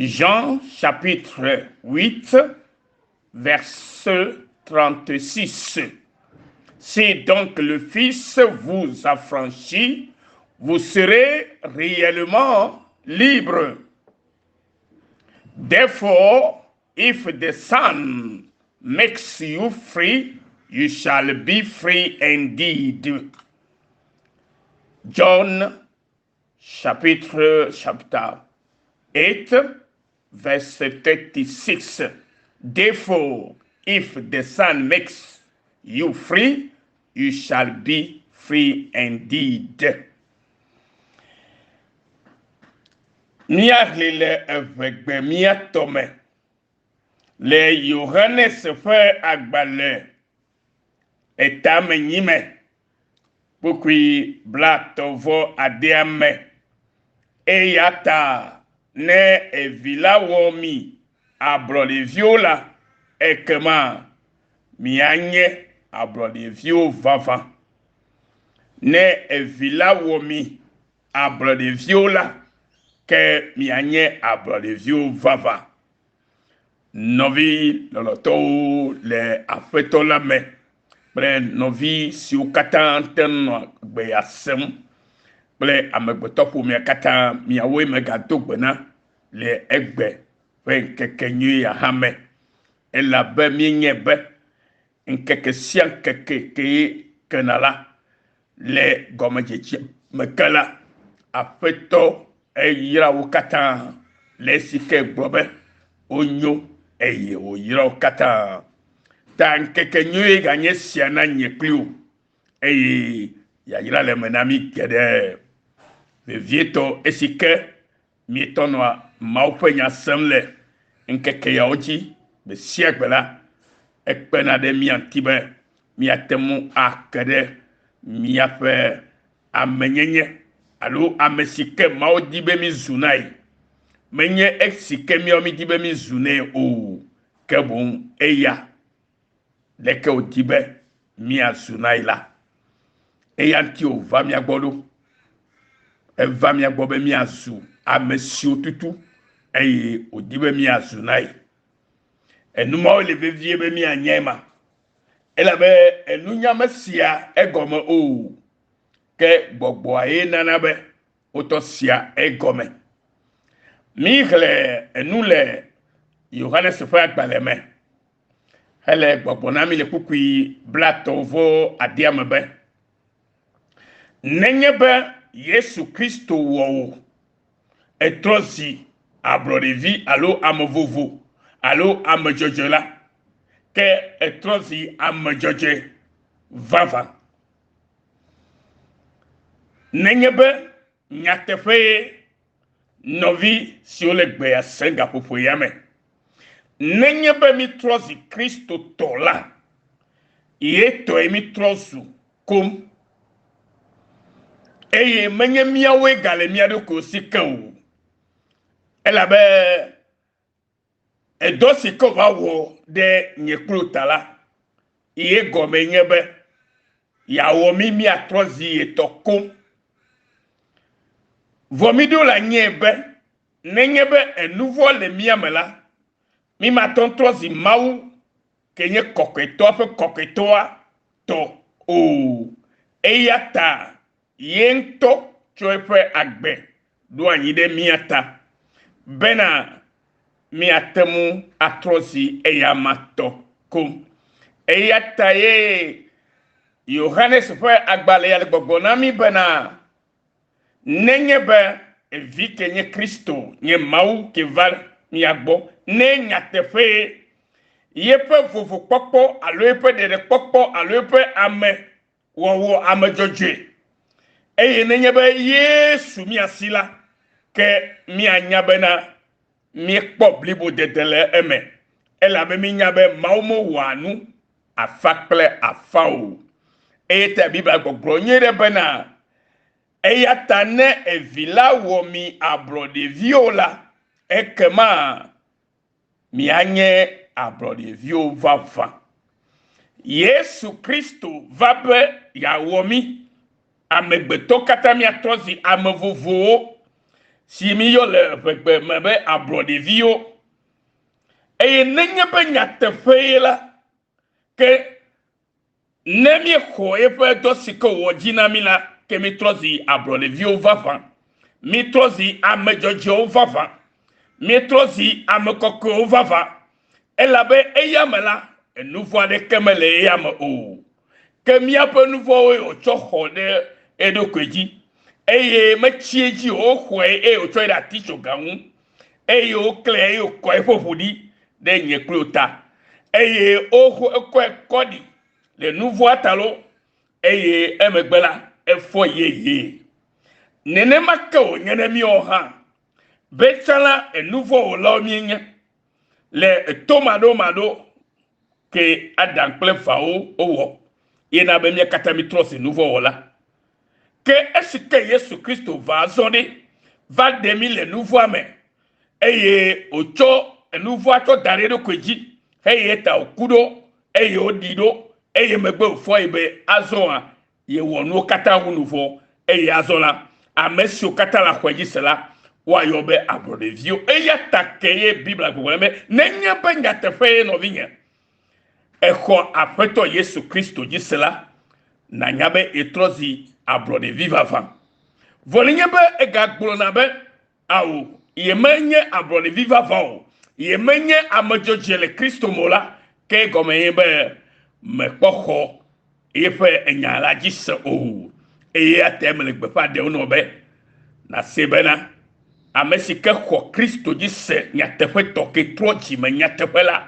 Jean chapitre 8, verset 36. Si donc le Fils vous affranchit, vous serez réellement libre. Therefore, if the Son makes you free, you shall be free indeed. John chapter 8, verse 36. Therefore, if the Son makes you free, you shall be free indeed. Mia le evegbe mia tome le Yohanes fe agbale etame nyime bukwi blatovo adeame eyata ne evila womi abrode viola ekema mianye abrode vio vava ne evila womi abrode viola que mianye abrode vio vava novi loloto le afeto la me ple novi si o katan ten gbe asem ple amegbeto pu mi katan mi awe me gato gbena le egbe fe kekenyu ya hame ela be mi nyebe nkeke sian keke kenala le gomejechi mekala afeto eyira wo katan le sike gbobe onyo eye o yira wo katan tan keke nyue ganye siana nyekliu eye ya yira le menami kede me vieto esike mi tonwa maupenya semle nkeke ya ochi be siagbela ekpena de mi antibe mi atemu akede mi afe amenyenye alo amesike maodibe mi zunai menye eksike mi omidibe mi zune o kebon eya leke odibe mi azunai la eya nti o va mi agbodo eva mi agbobe mi azu amesi otutu eye odibe mi azunai enuma o le vevie be mi anyema elabe enunya mesia egome o ke gbogbo aye nanabe otosia egome mihle enule Yohanes fa agbaleme hele gbogbo na mi le kukui blatovo adiamebe nenyebe Yesu Kristo wo etrosi abrodevi alo amovovo alo amejojola ke etrosi amejoje vava nenyebe nyatefe novi si o le gbe ya senga popo yame nenyebe mi trosi Kristo tola yeto mi trosu kom eye menye miawe gale miado ko sikau elabe edosi ko va wo de nyekru tala iye gome nyebe ya wo mi atrosi etokom vomido la nyebe nenyebe enouveau le miamela mi maton trosi mau kenye koketo fe koketoa to o eyata yento choefe agbe do anyide miata bena miatemu atrosi eyamato kom eyata ye Yohanes fe agbale ya gbogbo mi bena nenyebe evi kenye Kristo nye mau ke val mi agbo ne nyatefe yepe vovo popo alo yepe de popo alo yepe ame wo amejoje eye nenyebe Yesu mi asila ke mi anyabe na mi kpo blibo dedele eme ela be mi nyabe maumo wanu afakple afao eye te Bible gbogbo nyere bena eyata ne evila wo mi abrode viola ekema mi anye abrode vio vava Yesu Kristo vabe ya wo mi amegbeto kata mi atozi amevovo si mi yo le pepe mebe abrode vio e nenye be nyate feela ke nemi ko e fe to siko wo jinamila ke mi trozi abrode vio vava mi trozi amejojo vava mi trozi amekoko vava elabe eyamela enufo de kemele eyam o kemia pe nufo o choho de edokweji eye machieji o hwe e o choida ticho gawu eye o kle e o ko efofudi de nyeklota eye o ko kodi le nouveau atalo eye emegbela efo yeye nene makao nyene mi oha betala e nouveau lo mi nye le tomado ke adan ple fao owo yena be mi katami trosi nouveau wala que est-ce que Jésus Christ va zonner, va demi le nouveau amen. Eye ocho nouveau ato dare do kweji, eye ta okudo, eye odido, eye megbe ofo ebe azona, ye wonu kata nouveau, eye azona, amesi o kata la kweji cela, wa yobe abrode vio, eye takeye Bible a gouvernement, nenye pe ngate feye no vigne. Eko apeto Jésus Christ dit cela, na nyabe etrozi abrode viva van. Volinye be egagbulo na be awo yemenye abrode viva van. Yemenye amejoje le Kristo mola ke gomenye be mekpoko yefe enyala jise o. Eye atemele gbefa de ono be na sebena amesike ko Kristo jise nyatefe toke trochi me nyatefe la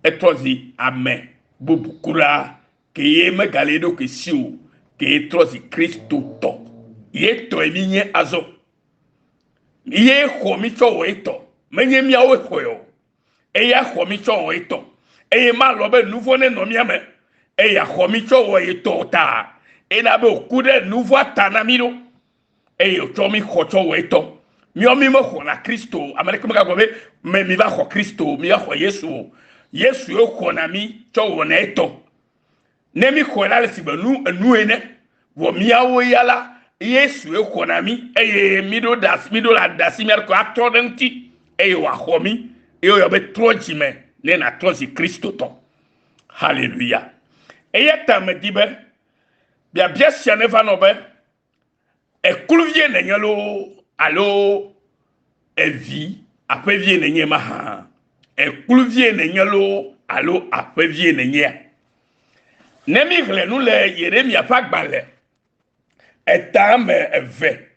etrozi ame bubukura ke ye me galedo ke siu ke trozi Kristo to ye to eminye azo ye khomi cho weto menye mia we khoyo e ya khomi cho weto e ma lo be nouveau ne no mia me e ya khomi cho weto ta e na be okude nouveau tanamiro e yo cho mi khocho weto mi o mi mo kho na Kristo amerika me ka go be me mi ba kho Kristo mi ba kho Yesu Yesu yo kho na mi cho wona eto nemi kola le sibanu enuene wo miawo yala Yesu ekonami eye mido la dasi mer ko atodenti eye wa khomi eye yo be trojime ne na trozi Kristo to hallelujah eye tamedibe bia sia ne va no be ekuluvie ne nyalo alo evi apevie ne nyema ha ekuluvie ne nyalo alo apevie ne nyema Nemi vle nous le Yeremia fagbale etame eve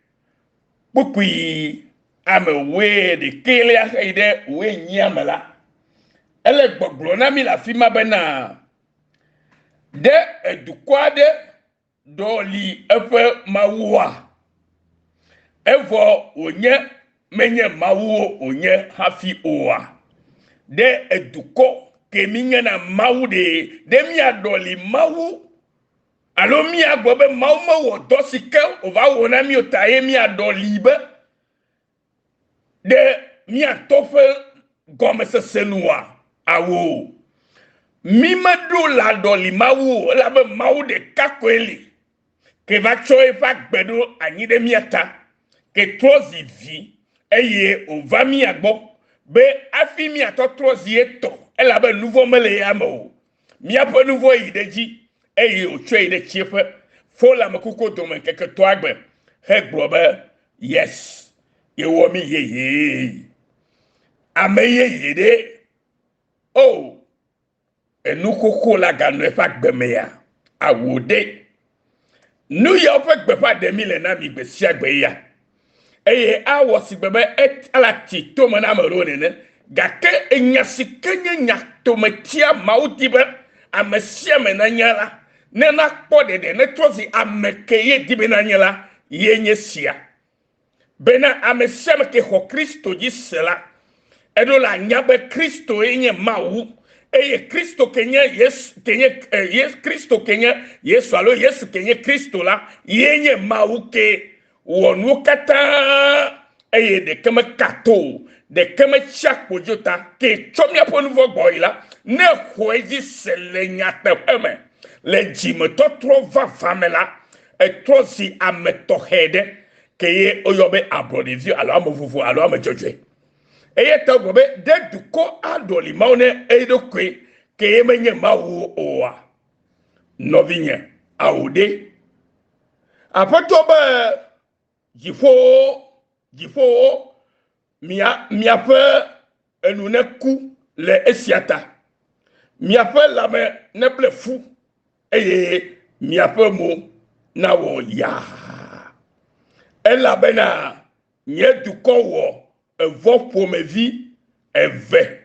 pukui ame we de kele aide we nyamela ele gbogbo na mi la fima bena de edukwade doli efe mawua evo onye menye mawuo onye hafi oa de eduko keminye na mawu de mi adoli mawu alo mi agbobe mawu mawo dosike ova wona mi otaye mi adoli be de mi atofe gome sesenua awo mi medo la doli mawu la be mawu de kakweli ke va choe va gbedo anyi de mi ata ke trozi vi eye ova mi agbo be afi mi ato trozi eto elle a un nouveau mêlé à moi. Mi a pas nouveau idée et au trade de chiffre. Faut la me coucou domaine quelque toi ben. Hey brother, yes. You want me ye. Ameye de. Oh. Et nous coucou la gagne pas de meya. A wode. Nous y a fait pas de mille nami be siak be ya. Et a wasi bebe et à la ti to mon amourone gake enyasi kenye nyato metia maudibe amesia menanyala nena kpode de netrozi amekeye dibe nanyala yenye sia bena amesia meke ho Kristo jisela edo la nyabe Kristo yenye mau eye Kristo kenye yes Kristo kenye Yesu alo Yesu kenye Kristo la yenye mau ke wonu kata eye de keme kato de keme chak pojota ke chomia po nouveau boy la ne khoezi selenya tepeme le jime to tro va famela e trozi ametohede keye oyobe abrodevi alo amofufu alo amejoje eye tagobe de duko adoli maune edo kwe keye menye mawu oa novinye aude apatobe jifo miape enuneku le esiata miape lame neble fu eye miape mo na wo ya elabena nye duko wo evo pomevi eve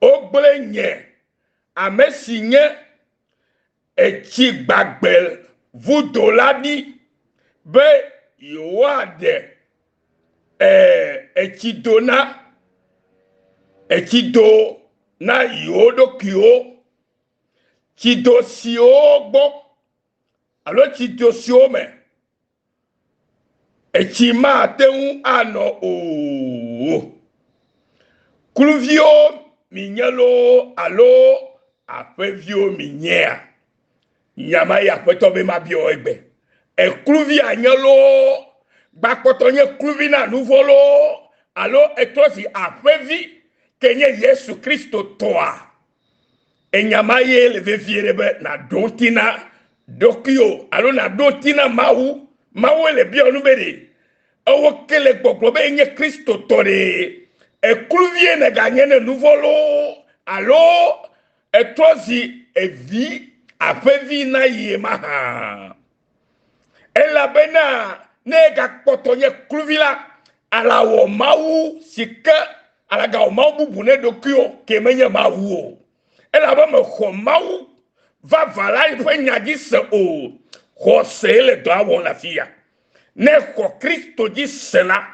ogble nye amesi nye echi gbagbel vudoladi be yoade echido na yodo kio chido sio gbo alo chido sio me echima teun ano o kluvio minyelo alo apevio minyea nyama ya petobe mabio egbe ekluvi anyelo gbakotonye kluvi na nuvolo alo eklosi apevi kenye Yesu Kristo toa enyama ye levevierebe na dontina dokio alo na dontina mawu le bio nubere owo kele gbogbo enye Kristo tore ekluvie na ganyene nuvolo alo eklosi evi apevi na yemaha elabena nega potonye kluvila ala wo mawu sika ala ga o mawu bune dokio kemenye mawu elaba me kho mawu va vala ipenyagi se o kho sele do awon la fia ne kho Kristo di sela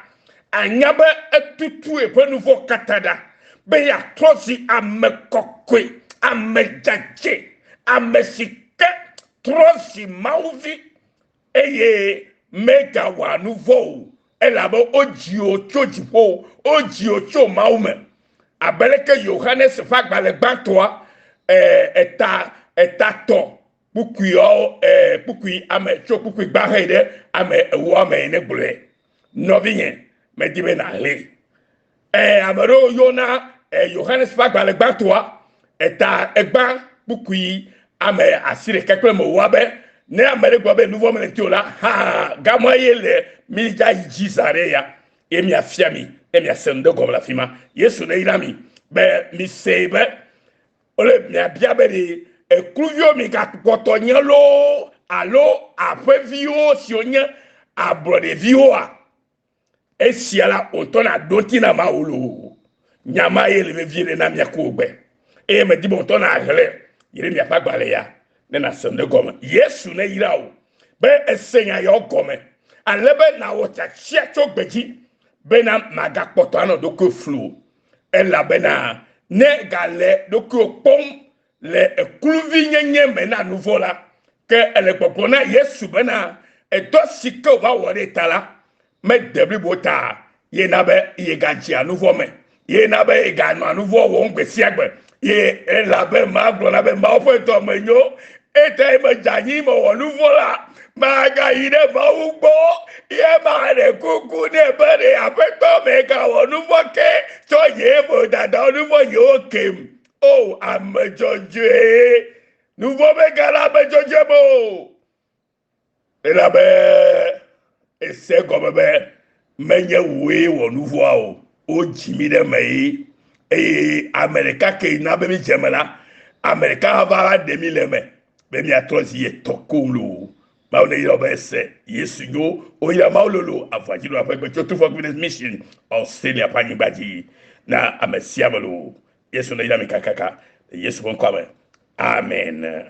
anyabe etutu e nouveau katada be ya trosi amekokwe amejaje amesike trosi mauvi eye mega wa nouveau elabo oji ochojipo oji ocho maume abeleke Yohannes fagbale gbantoa eta to pukuyo pukui ame cho pukui gbahede ame ewo ame ne gbole novinye medibe na le amero yona Yohannes fagbale gbantoa eta egba pukui ame asire kekle mo wabe ne amere gbobe nouveau menetiola ha gamoye le milja jizare ya emi afiami emi asendo gobla fima Yesu ne irami be mi sebe ole mi abiabe de ekluvio mi ga poto nyelo alo apevio sionye abrode vioa esiala otona dontina maulu nyama ye le viele na miakogbe e me di bontona agele yire mi apagbale ya ne na sendo goma Yesu ne irao be esenya yo gome alebe na wota chiacho gbeji bena maga poto ano doko flu ela bena ne gale doko pom le ekluvi nyenye mena nouveau la ke ele popona Yesu bena edo sike va wore tala me debri bota ye na be ye gaji a nouveau me ye na be ye ga no nouveau wo ngbesi agbe ye ela be ma glo na be ma ofo to menyo ete me jani mo wo nouveau la maga ide ba ugbo ye ma re kuku ne bere apeto me ga wo nouveau ke so ye bo dada nouveau yo kem oh amejoje nouveau me ga la mejoje bo ela be ese go be menye we wo nouveau o jimi de mai America ke na be mi jemela America va de mi leme be mi atrozi ye tokulu ba one yo be se Yesu yo o ya maulolo afajilo afagbe to for this mission Australia panyibaji na amesiamalo Yesu na ila mikakaka Yesu bon kwame amen.